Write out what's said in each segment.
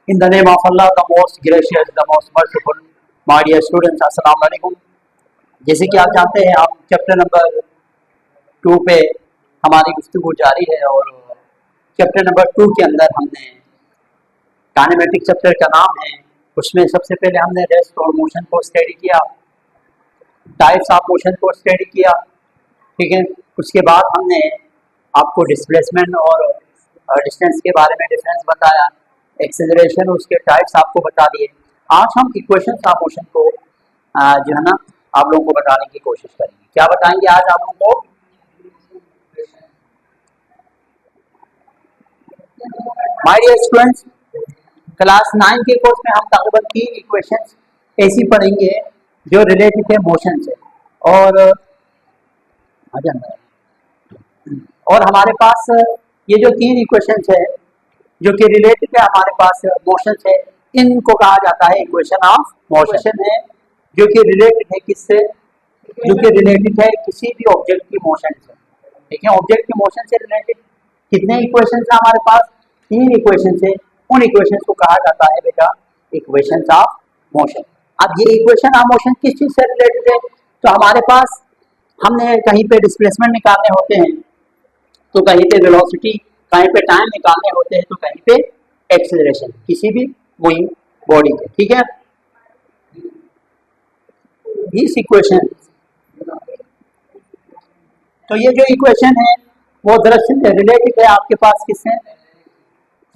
In the name of Allah, the most gracious, the most merciful, my dear students, अस्सलाम वालेकुम। जैसे कि आप जानते हैं, आप चैप्टर नंबर 2 पे हमारी गुफ्तगू जारी है और चैप्टर नंबर 2 के अंदर हमने काइनेमेटिक चैप्टर का नाम है, उसमें सबसे पहले हमने रेस्ट और मोशन को स्टडी किया, टाइप्स ऑफ मोशन को स्टडी किया, ठीक है। उसके बाद हमने आपको डिस्प्लेसमेंट और डिस्टेंस के बारे में डिफरेंस बताया, एक्सेलरेशन उसके टाइप्स आपको बता दिए। आज हम इक्वेशंस ऑफ मोशन को जो है ना आप लोगों को बताने की कोशिश करेंगे। क्या बताएंगे आज आप लोगों को? माय डियर स्टूडेंट्स, क्लास 9 के कोर्स में हम तकरीबन 3 इक्वेशंस ऐसी पढ़ेंगे जो रिलेटेड है मोशन से, और हमारे पास ये जो 3 इक्वेशंस है जो कि रिलेटेड है हमारे पास मोशन से, इनको कहा जाता है इक्वेशन ऑफ मोशन है, जो कि रिलेटेड है किससे? जो कि रिलेटेड है किसी भी ऑब्जेक्ट की मोशन से, ठीक है। ऑब्जेक्ट की मोशन से रिलेटेड कितने इक्वेशन है हमारे पास? 3 इक्वेशन है। उन इक्वेशन को कहा जाता है बेटा इक्वेशन ऑफ मोशन। अब ये इक्वेशन ऑफ मोशन किस चीज से रिलेटेड है? तो हमारे पास हमने कहीं पे डिस्प्लेसमेंट निकालने होते हैं, तो कहीं पे वेलोसिटी, कहीं पे टाइम निकालने होते हैं, तो कहीं पे एक्सेलरेशन किसी भी मूविंग बॉडी के, ठीक है। दिस इक्वेशन, तो ये जो इक्वेशन है वो दरअसल रिलेटेड है आपके पास किससे?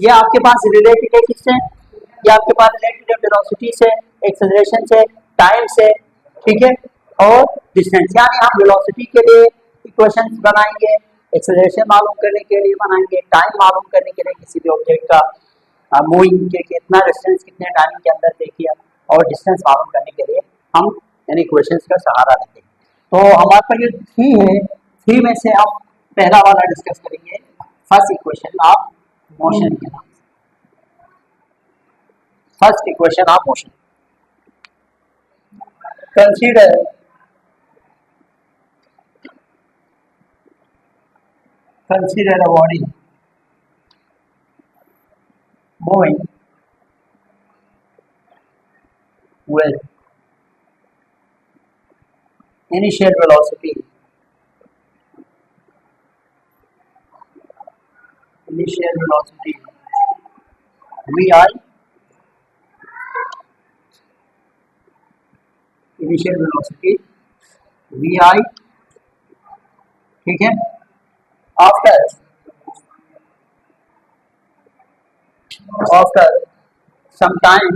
ये आपके पास रिलेटेड है किससे? ये आपके पास रिलेटेड है वेलोसिटी से, एक्सेलरेशन से, टाइम से, ठीक है, और डिस्टेंस। यानी हम वेलोसिटी के लिए इक्वेशंस बनाएंगे, एक्सेलरेशन मालूम करने के लिए बनाएंगे, टाइम मालूम करने के लिए किसी भी ऑब्जेक्ट का मूविंग के कितना डिस्टेंस कितने टाइम के अंदर तय किया, और डिस्टेंस मालूम करने के लिए हम इन इक्वेशंस का सहारा लेते हैं। तो हमारे पास ये 3 है, 3 में से हम पहला वाला डिस्कस करेंगे, फर्स्ट इक्वेशन ऑफ मोशन के नाम से। First equation of motion, consider a body moving with initial velocity vi, initial velocity vi, ठीक है। after some time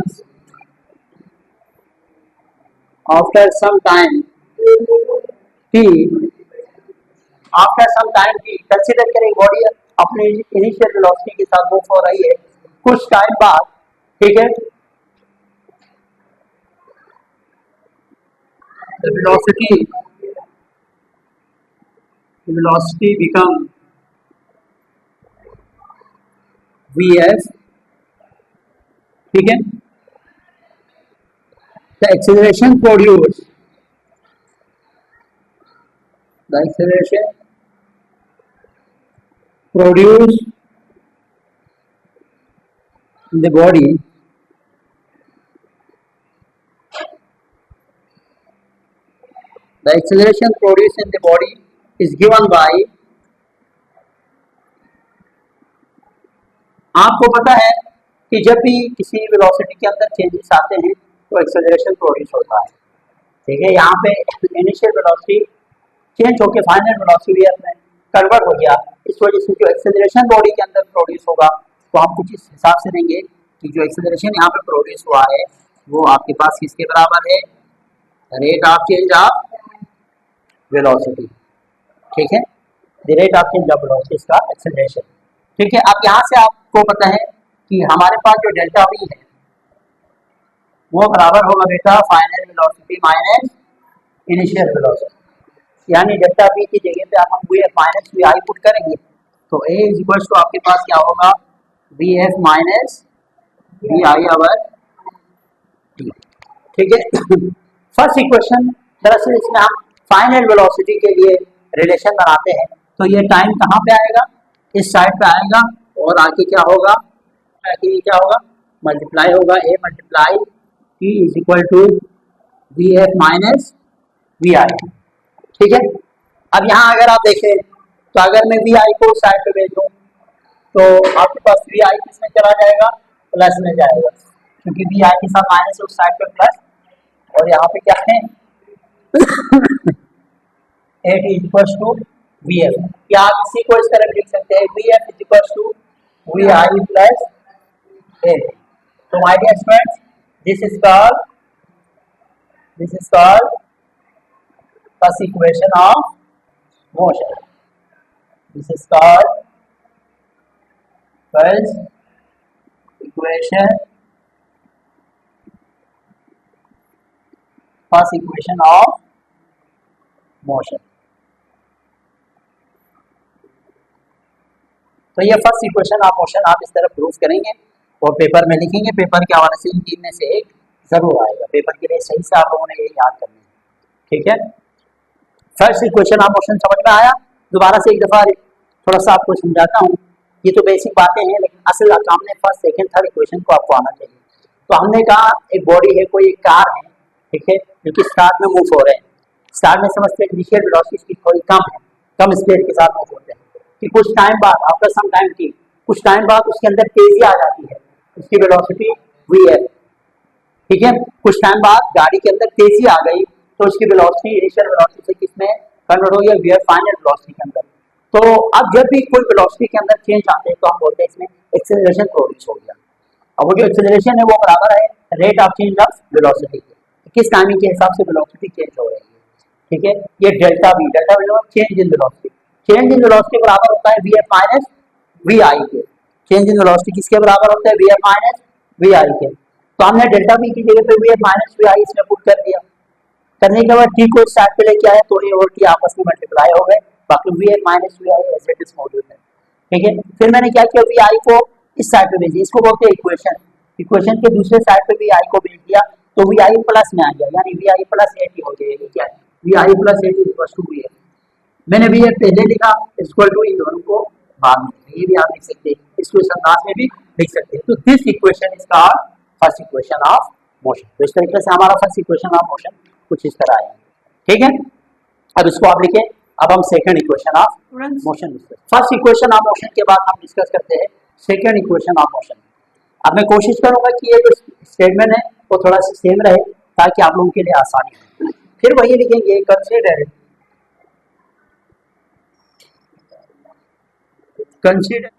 t, consider करें बॉडी अपने इनिशियल वेलोसिटी के साथ मूव हो रही है कुछ टाइम बाद, ठीक है। velocity become vs, ठीक है। the acceleration produced in the body is given by, आपको पता है कि जब भी किसी वेलोसिटी के अंदर चेंजेस आते हैं तो एक्सेलरेशन प्रोड्यूस होता है, ठीक है। यहाँ पे इनिशियल वेलोसिटी चेंज होकर फाइनल वेलोसिटी में कन्वर्ट हो गया, इस वजह से जो एक्सेलरेशन बॉडी के अंदर प्रोड्यूस होगा वो हम कुछ इस हिसाब से देंगे कि जो एक्सेलरेशन यहाँ पे प्रोड्यूस हुआ है वो आपके पास किसके बराबर है? Rate of change of velocity, ठीक है। The rate of change of velocity का एक्सेलरेशन, ठीक है। अब यहाँ से आपको पता है कि हमारे पास जो डेल्टा वी है वो बराबर होगा बेटा final velocity minus initial velocity, यानी डेल्टा वी की जगह पे हम v f minus v i put करेंगे तो ए इज इक्वल टू आपके पास क्या होगा? V f minus v i over t, ठीक है। फर्स्ट इक्वेशन दरअसल इसमें हम फाइनल वेलोसिटी के लिए रिलेशन बनाते हैं, तो ये टाइम कहाँ पे आएगा? इस साइड पे आएगा, और आगे क्या होगा? आगे क्या होगा? मल्टीप्लाई होगा a multiply t is equal to v f minus v i. ठीक है, अब यहाँ अगर आप देखें तो अगर मैं वी आई को उस साइड पे भेजूँ तो आपके पास वी आई किस में चला जाएगा, प्लस में जाएगा, क्योंकि वी आई के साथ माइनस उस साइड पे प्लस, और यहाँ पे क्या है a t is equal to v f, या आप इसी को इस तरह लिख सकते हैं v f is equal to v i plus a t. तो my dear students, this is called first equation of motion. This is called first equation of motion. तो ये फर्स्ट इक्वेशन ऑफ मोशन आप इस तरह प्रूव करेंगे और paper में लिखेंगे। पेपर के हवाले से इन तीन में से एक जरूर आएगा, पेपर के लिए सही से आप लोगों ने ये याद करना है। ठीक है, फर्स्ट इक्वेशन ऑफ मोशन समझ में आया? दोबारा से एक दफा थोड़ा सा आपको समझाता हूँ। ये तो बेसिक बातें हैं, लेकिन असल काम ने फर्स्ट सेकंड थर्ड इक्वेशन को आपको आना चाहिए। तो हमने कहा एक बॉडी है, कोई एक कार है, ठीक है, जो कि स्टार्ट में मूव हो रहे हैं। स्टार्ट में समझते हैं इनिशियल वेलोसिटी थोड़ी कम है, कम स्पीड के साथ मूव होते हैं कि कुछ टाइम बाद, आफ्टर सम टाइम की कुछ टाइम बाद उसके अंदर तेजी आ जाती है, उसकी वेलोसिटी वी है। ठीक है, कुछ टाइम बाद गाड़ी के अंदर तेजी आ गई तो उसकी वेलोसिटी इनिशियल वेलोसिटी से किसमें कन्वर्ट हो गया, वी फाइनल वेलोसिटी के अंदर। तो अब जब भी कोई वेलोसिटी के अंदर चेंज आते हैं तो हम बोलते हैं इसमें एक्सेलरेशन प्रोड्यूस हो गया। अब वो जो एक्सेलरेशन है वो बराबर है rate of change of velocity के, किस टाइमिंग के हिसाब से वेलोसिटी चेंज हो रही है। ठीक है, ये delta we change in velocity, change in velocity बराबर होता है वी एफ माइनस वी आई के। चेंज इन वेलोसिटी किसके बराबर होता है, वी एफ माइनस वी आई के। तो हमने डेल्टा वी की जगह पे वी एफ माइनस वी आई इसमें पुट कर दिया। करने के बाद टी को इस साइड पे लेके आया तो ये और टी आपस में मल्टीप्लाई हो गए, बाकी v f minus v i as it is मौजूद है। ठीक है, फिर मैंने क्या किया, वी आई को इस साइड पे भेजी, इसको बोलते हैं इक्वेशन। इक्वेशन के दूसरे साइड पे वी आई को भेज दिया तो वी आई प्लस में आ गया, यानी वी आई प्लस एटी हो जाएगी। क्या है, v i plus a t equal to v f. मैंने वी एफ पहले लिखा इक्वल टू इन दोनों को बाद में, ये भी आप लिख सकते हैं, इसको इस अंदाज में भी लिख सकते हैं। तो this equation is called first equation of motion. तो इस तरीके से हमारा फर्स्ट इक्वेशन ऑफ मोशन कुछ इस तरह आएगा। ठीक है, अब इसको आप लिखें। अब हम second equation of motion discuss, first equation of motion के बाद हम डिस्कस करते हैं सेकंड इक्वेशन ऑफ मोशन। अब मैं कोशिश करूंगा कि ये जो स्टेटमेंट है वो थोड़ा सा सेम रहे ताकि आप लोगों के लिए आसानी हो। फिर वही लिखेंगे consider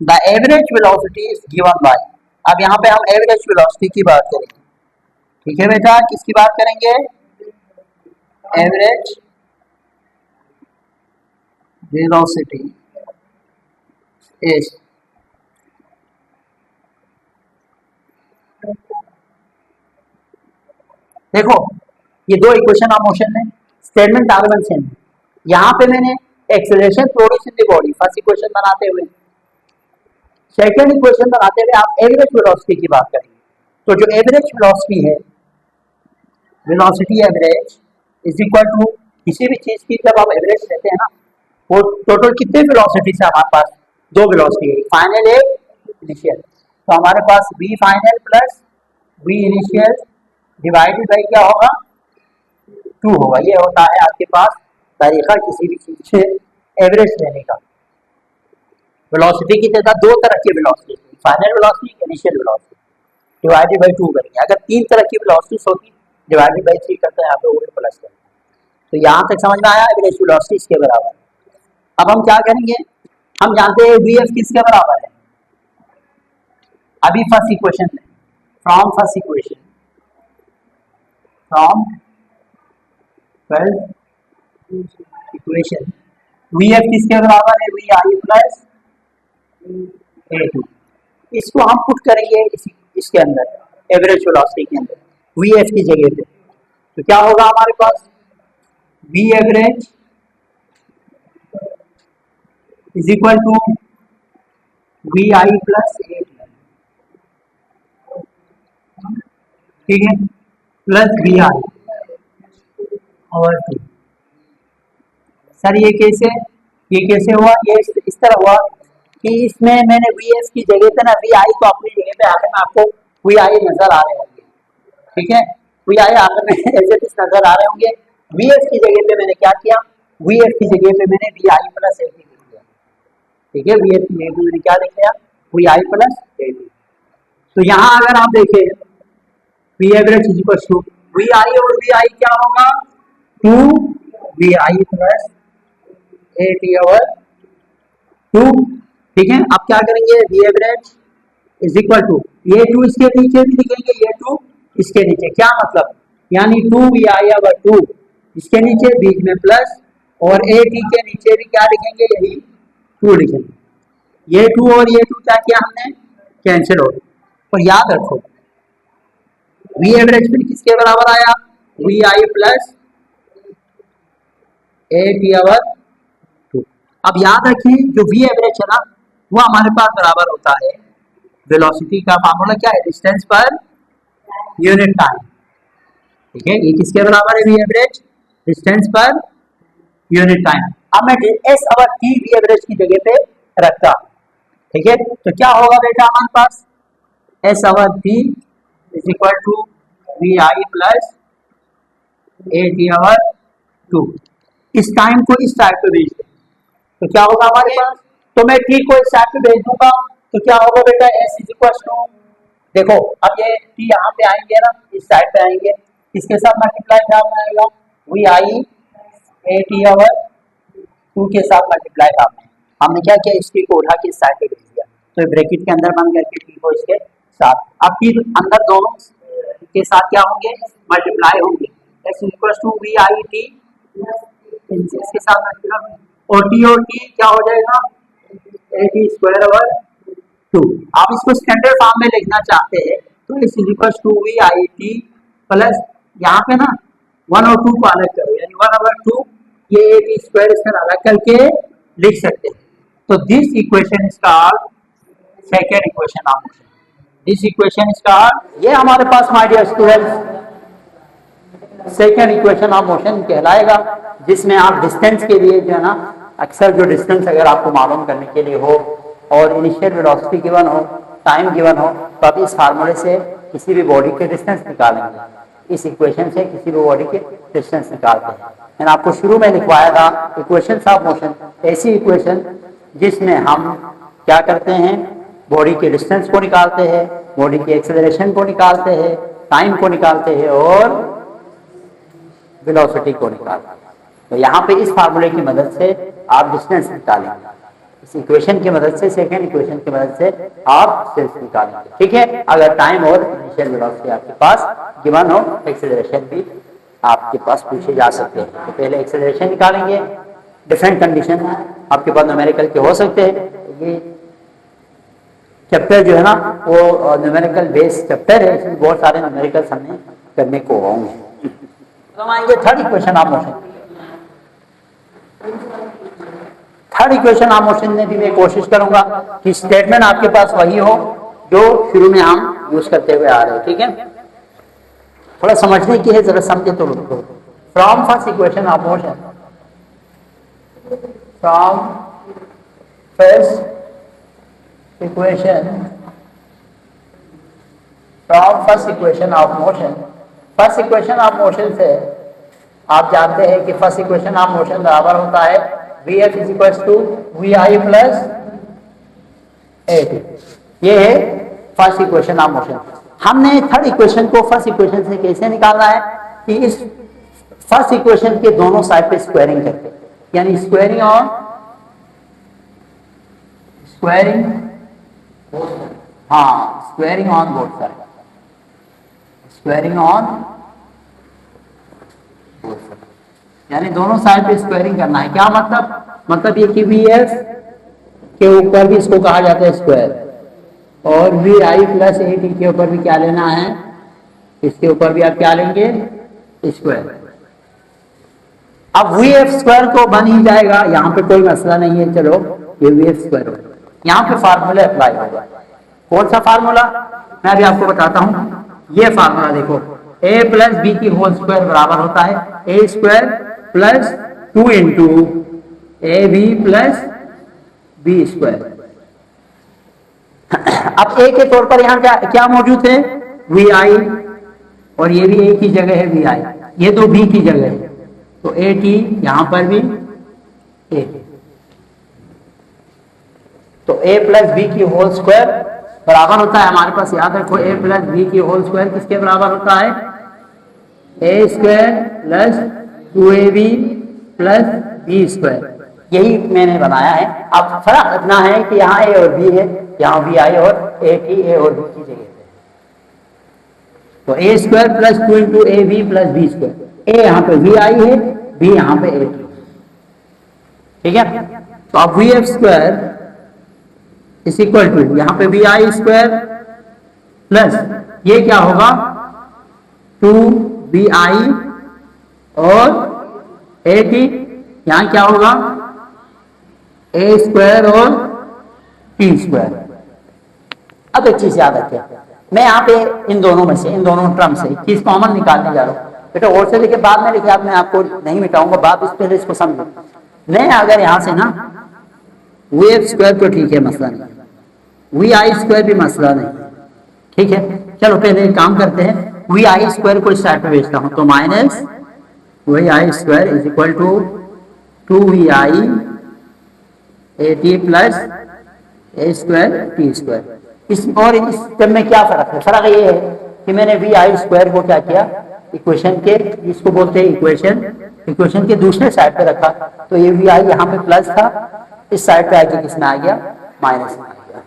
the average velocity is given by. अब यहाँ पे हम एवरेज वेलोसिटी की बात करेंगे। ठीक है बेटा, किसकी बात करेंगे, एवरेज वेलोसिटी इज देखो ये दो इक्वेशन ऑफ मोशन है, स्टेटमेंट आर्गुमेंट सेम है। यहाँ पे मैंने acceleration produce in the body first equation बनाते हुए, सेकंड इक्वेशन बनाते हुए आप एवरेज वेलोसिटी की बात करेंगे। तो जो एवरेज वेलोसिटी है, velocity average is equal to किसी भी चीज की जब आप एवरेज लेते हैं ना, वो टोटल कितने वेलोसिटी से हमारे पास दो वेलोसिटी है, फाइनल एक इनिशियल। तो हमारे पास v final plus v initial divided by क्या होगा, 2 होगा। ये होता है आपके पास तरीका किसी भी चीज से एवरेज लेने का। वेलोसिटी की जगह दो तरह की velocity, final velocity, initial velocity, divided by 2 करेंगे। अगर 3 तरह की वेलोसिटी होती डिवाइडेड बाई 3 करते हैं, यहाँ पे उल्टे प्लस करते हैं। तो यहाँ तक समझ में आया, एवरेज वेलोसिटी इसके बराबर। अब हम क्या करेंगे, हम जानते हैं वी एफ किसके बराबर है। अभी फर्स्ट इक्वेशन में from first equation v f किसके बराबर है, v i plus a two. इसको हम पुट करेंगे इसके अंदर एवरेज वेलोसिटी के अंदर वी एफ की जगह पे। तो क्या होगा हमारे पास, v average is equal to v i plus a, ठीक है, प्लस वी आई और 2। सर ये कैसे हुआ, ये इस तरह हुआ कि इसमें मैंने वी एफ की जगह पे ना वी आई को अपनी जगह पे आकर मैं आपको वी आई नजर आ रहे होंगे, ठीक है, वी आई आखिर में ऐसे कुछ नजर आ रहे होंगे। वी एफ की जगह पे मैंने क्या किया, वी एफ की जगह पे मैंने v i plus a t लिख दिया, ठीक है, वी एफ की जगह पे मैंने क्या लिख दिया, v i plus a t. तो यहाँ अगर आप देखें v average is equal to v i और वी आई क्या होगा, two v i plus a t over two, ठीक है। अब क्या करेंगे, v average is equal to ये टू इसके नीचे भी लिखेंगे, ये टू इसके नीचे, क्या मतलब, यानी two v i over two इसके नीचे बीच में प्लस और ए टी के नीचे भी क्या लिखेंगे, यही टू लिखेंगे। ये टू और ये टू क्या किया हमने, कैंसिल हो गया। और याद रखो वी एवरेज फिर किसके बराबर आया, v i plus a t over two. अब याद रखिए जो वी एवरेज है ना वो हमारे पास बराबर होता है, वेलोसिटी का फार्मूला क्या है, डिस्टेंस पर यूनिट टाइम, ठीक है, ये किसके बराबर है, v average distance per unit time. अब मैं s over t v average की जगह पे रखता, ठीक है, तो क्या होगा बेटा हमारे पास, s over t is equal to v i plus a t over two. इस टाइम को इस साइड पे भेज दें तो क्या होगा हमारे पास, तो मैं टी को इस साइड पे भेज दूंगा तो क्या होगा बेटा, एस इज इक्वल टू, देखो अब ये टी यहाँ पे आएंगे ना, इस साइड पे आएंगे, इसके साथ मल्टीप्लाई क्या आएगा, v i a t over two के साथ मल्टीप्लाई आपने, हमने क्या किया, इस टी को उठा के इस साइड पे भेज दिया, तो ब्रैकेट के अंदर बंद करके टी को इसके साथ, अब टी अंदर दोनों के साथ क्या होंगे, मल्टीप्लाई होंगे, s is equal to v i t इसके साथ मल्टीप्लाई, और टी क्या हो जाएगा, a t square over two. आप इसको स्टैंडर्ड फॉर्म में लिखना चाहते हैं तो इस equal to v i t plus यहाँ पे ना वन और टू को अलग करो, यानी वन ओवर टू ये ए टी स्क्वायर इसमें अलग करके लिख सकते हैं। तो this equation is called second equation of motion, this equation is called, ये हमारे पास my dear students second equation of motion कहलाएगा, जिसमें आप डिस्टेंस के लिए जो है ना, अक्सर जो डिस्टेंस अगर आपको मालूम करने के लिए हो और इनिशियल वेलोसिटी गिवन हो, टाइम गिवन हो, तो आप इस फार्मूले से किसी भी बॉडी के डिस्टेंस निकालेंगे, इस इक्वेशन से किसी भी बॉडी के डिस्टेंस निकालते हैं। मैंने आपको शुरू में लिखवाया था इक्वेशंस ऑफ मोशन, ऐसी इक्वेशन जिसमें हम क्या करते हैं, बॉडी के डिस्टेंस को निकालते हैं, बॉडी की एक्सेलरेशन को निकालते हैं, टाइम को निकालते हैं और वेलोसिटी को निकालते हैं। तो यहाँ पे इस फार्मूले की मदद से आप डिस्टेंस निकालेंगे, इस इक्वेशन की मदद से, सेकेंड इक्वेशन की मदद से आप डिस्टेंस निकालेंगे, ठीक है। अगर टाइम और इनिशियल वेलोसिटी आपके पास गिवन हो, एक्सेलरेशन भी आपके पास पूछे जा सकते हैं। तो पहले एक्सेलरेशन निकालेंगे, डिफरेंट कंडीशन आपके पास न्यूमेरिकल के हो सकते हैं, ये चैप्टर जो है ना वो न्यूमेरिकल बेस्ड चैप्टर है, इसमें बहुत सारे न्यूमेरिकल्स हमें करने को होंगे। तो आएंगे third equation of motion, third equation of motion में भी मैं कोशिश करूंगा कि स्टेटमेंट आपके पास वही हो जो शुरू में हम यूज करते हुए आ रहे हैं, ठीक है। थोड़ा समझने की है, जरा समझे तो from first equation of motion, from first equation, from first equation of motion, first equation of motion से आप जानते हैं कि फर्स्ट इक्वेशन ऑफ मोशन बराबर होता है v f is equal to v i plus a t, ये है फर्स्ट इक्वेशन ऑफ मोशन। हमने थर्ड इक्वेशन को फर्स्ट इक्वेशन से कैसे निकालना है कि इस फर्स्ट इक्वेशन के दोनों साइड पे स्क्वायरिंग करके, यानी स्क्वायरिंग ऑन स्क्वायरिंग, हाँ squaring on both side, squaring on both side, यानी दोनों साइड पे स्क्वायरिंग करना है। क्या मतलब ये कि वी एफ के ऊपर भी इसको कहा जाता है स्क्वायर, और v i plus a t के ऊपर भी क्या लेना है, इसके ऊपर भी आप क्या लेंगे, स्क्वायर। अब वी एफ स्क्वायर को बन ही जाएगा, यहाँ पे कोई मसला नहीं है, चलो ये वी एफ स्क्वायर होगा, यहाँ पे फार्मूला अप्लाई होगा। कौन सा फार्मूला, मैं अभी आपको बताता हूँ। ये फार्मूला देखो, ए प्लस बी की होल स्क्वायर बराबर होता है a square plus 2 into a b plus b square. अब ए के तौर पर यहाँ क्या क्या मौजूद है, वी आई, और ये भी ए की जगह है वी आई, ये दो बी की जगह है, तो ए टी यहां पर भी ए, तो ए प्लस बी की होल स्क्वायर बराबर होता है, हमारे पास याद रखो ए प्लस बी की होल स्क्वायर किसके बराबर होता है, a square plus 2ab plus b square, यही मैंने बनाया है। अब फर्क इतना है कि यहाँ ए और बी है, यहाँ वी आई और ए टी ए और बी की जगह पे, तो a square plus 2 into a b plus b square, a यहाँ पे वी आई है, बी यहाँ पे ए टी, ठीक है। तो अब v f square is equal to यहाँ पे वी आई स्क्वायर प्लस ये क्या होगा 2 वी आई और ए टी, यहाँ क्या होगा ए स्क्वायर और टी स्क्वायर। अब एक चीज याद रखें, मैं यहाँ पे इन दोनों में से, इन दोनों टर्म से चीज कॉमन निकालने जा रहा हूँ बेटा, और से लिखे बाद में लिखे, आप मैं आपको नहीं मिटाऊंगा, बात इस पहले इसको समझो। मैं अगर यहाँ से ना वी एफ स्क्वायर तो ठीक है मसला नहीं, वी आई स्क्वायर भी मसला नहीं, ठीक है। चलो पहले एक काम करते हैं, वी आई स्क्वायर को इस साइड पे भेजता हूं, तो minus v i square is equal to 2 v i a t plus a square t square. इस और इस टर्म में क्या फर्क है, फर्क ये है कि मैंने वी आई स्क्वायर को क्या किया, इक्वेशन के, इसको बोलते हैं इक्वेशन के दूसरे साइड पे रखा, तो ये वी आई यहाँ पे प्लस था, इस साइड पे आके किसमें आ गया, माइनस में आ गया।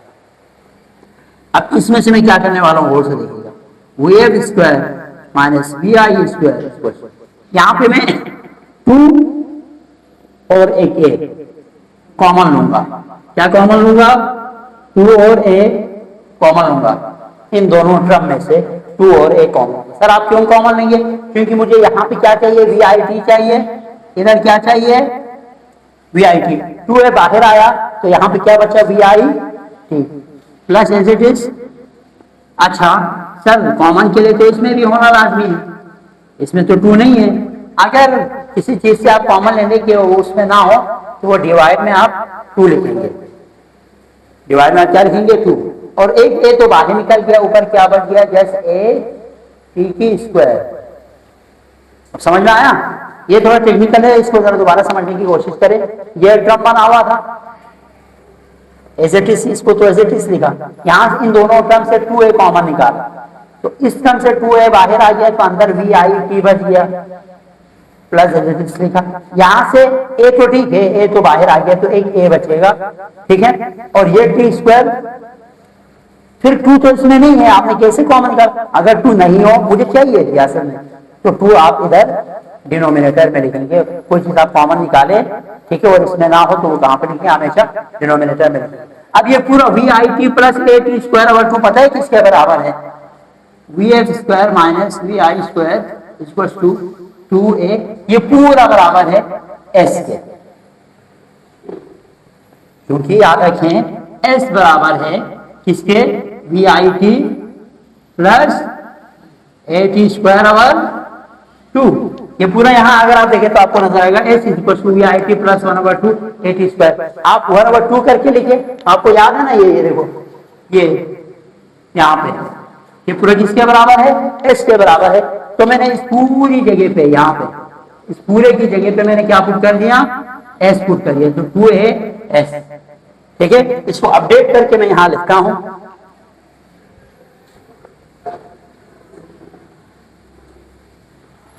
अब इसमें से मैं क्या करने वाला हूँ, और से देखिएगा, v f square minus v i square, यहाँ पे मैं 2 और एक ए कॉमन लूंगा, क्या कॉमन लूंगा, 2 और ए कॉमन लूंगा, इन दोनों टर्म में से 2 और ए कॉमन। सर आप क्यों कॉमन लेंगे, क्योंकि मुझे यहाँ पे क्या चाहिए, वी आई टी चाहिए, इधर क्या चाहिए, वी आई टी, 2 ए बाहर आया तो यहाँ पे क्या बचा, v i t plus as it is. अच्छा सर कॉमन के लिए तो इसमें भी होना लाजमी है, इसमें तो 2 नहीं है, अगर किसी चीज से आप कॉमन लेने के उसमें ना हो तो वो डिवाइड में आप 2 लिखेंगे, डिवाइड में आप क्या लिखेंगे, 2, और एक ए तो बाहर निकल गया, ऊपर क्या बच गया, जस्ट ए टी की स्क्वायर। अब समझ में आया, ये थोड़ा टेक्निकल है, इसको जरा दोबारा समझने की कोशिश करें। ये टर्म बना हुआ था एज इट इज, इसको तो एज इट इज लिखा, यहां इन दोनों टर्म से 2 ए कॉमन निकाला, तो इस टर्म से 2 ए बाहर आ गया, तो अंदर वी आई टी बच गया प्लस एज इट इज लिखा, यहां से ए तो ठीक है, ए तो बाहर आ गया तो एक ए बचेगा, ठीक है, और ये टी स्क्वायर, फिर 2 तो इसमें नहीं है, आपने कैसे कॉमन निकाला, अगर 2 नहीं हो, मुझे चाहिए रियासत में, तो 2 आप इधर डिनोमिनेटर में लिखेंगे, कोई चीज आप कॉमन निकाले, ठीक है, और इसमें ना हो तो वो कहां पर लिखेंगे, हमेशा डिनोमिनेटर में लिखेंगे। अब ये पूरा v i t plus a t square over 2 पता है किसके बराबर है, v f square minus v i square equals to 2 a, ये पूरा बराबर है एस के, क्योंकि याद रखें एस बराबर है किसके, v i t plus a t square over 2, ये पूरा यहां अगर आप देखें तो आपको नजर आएगा s is equal to v i t plus 1/2 a t square, आप 1/2 करके लिखे, आपको याद है ना, ये देखो ये यहाँ पे ये पूरा किसके बराबर है, एस के बराबर है, तो मैंने इस पूरी जगह पे, यहाँ पे इस पूरे की जगह पे मैंने क्या पुट कर दिया, एस पुट कर दिया, तो 2 ए एस, ठीक है। इसको अपडेट करके मैं यहां लिखता हूं,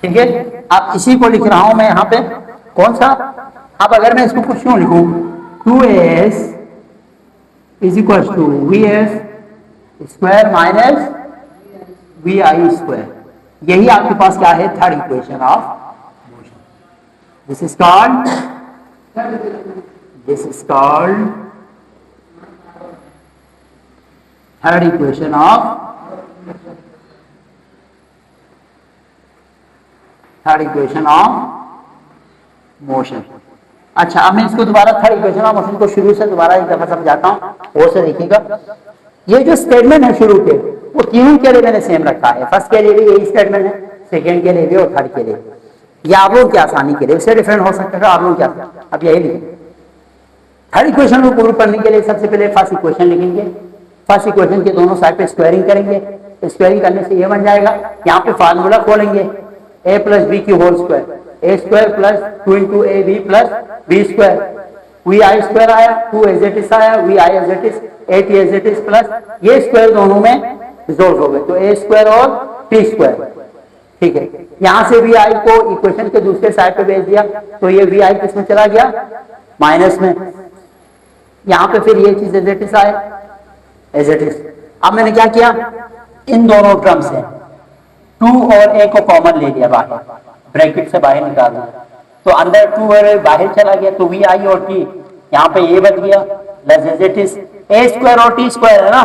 ठीक है, अब इसी को लिख रहा हूं मैं यहाँ पे, कौन सा, अब अगर मैं इसको कुछ यूं लिखूं, 2as is equal to v s square minus v i square, यही आपके पास क्या है, third equation of motion, this is called third equation of motion. अच्छा अब मैं इसको दोबारा थर्ड इक्वेशन ऑफ मोशन को शुरू से दोबारा एक दफा समझाता हूं, वो से देखिएगा, ये जो स्टेटमेंट है शुरू के, वो तीनों के लिए मैंने सेम रखा है, फर्स्ट के लिए भी यही स्टेटमेंट है, सेकंड के लिए भी और थर्ड के लिए, या आप लोग की आसानी के लिए, उससे डिफरेंट हो सकता है, आप लोग क्या, अब यही लिखेंगे। थर्ड इक्वेशन को प्रूव करने के लिए सबसे पहले फर्स्ट इक्वेशन लिखेंगे, फर्स्ट इक्वेशन के दोनों साइड पे स्क्वायरिंग करेंगे, स्क्वायरिंग करने से ये बन जाएगा, यहाँ पे फार्मूला खोलेंगे a प्लस बी की whole square, a square plus 2 into a b plus b square, v i square आया, 2 एज इट इज आया, v i as it is, 8 as it is plus ये स्क्वायर दोनों में resolve हो गए, तो a square और टी स्क्वायर। ठीक है, यहां से वी आई को इक्वेशन के दूसरे साइड पे भेज दिया, तो ये वी आई किसमें चला गया, माइनस में। यहां पे फिर ये चीज एज इट इज आया, एज इट इज। अब मैंने क्या किया, इन दोनों टर्म से 2 और a को कॉमन ले लिया, बाहर ब्रैकेट से बाहर निकाल दिया, तो अंदर 2 और बाहर चला गया, तो वी आई और टी यहाँ पे ये बच गया plus as it is, a square और टी स्क्वायर है ना।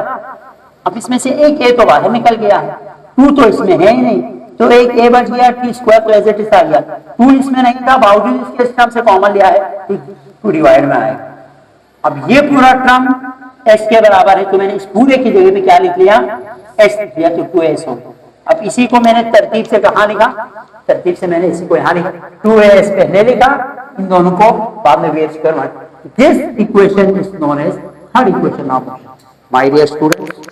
अब इसमें से एक ए तो बाहर निकल गया है, 2 तो इसमें है ही नहीं, तो एक ए बच गया, टी स्क्वायर तो एज इट इज आ गया, 2 इसमें नहीं था, बावजूद इसके टर्म से कॉमन लिया है, 2 डिवाइड में आएगा। अब ये पूरा टर्म x के बराबर है, तो मैंने इस पूरे की जगह पे क्या लिख लिया, x लिख लिया, तो 2s हो गया। अब इसी को मैंने तरतीब से कहा लिखा, तरतीब से मैंने इसी को यहाँ लिखा, 2as पहले लिखा, इन दोनों को बाद में वेट करवा। This equation is known as third equation of motion. My dear students,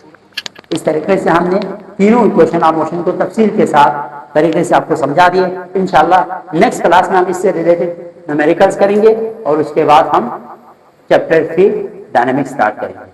इस तरीके से हमने तीनों इक्वेशन ऑफ मोशन को तफसील के साथ तरीके से आपको समझा दिए। इंशाल्लाह नेक्स्ट क्लास में हम इससे रिलेटेड न्यूमेरिकल्स करेंगे और उसके बाद हम चैप्टर 3 डायनेमिक्स स्टार्ट करेंगे।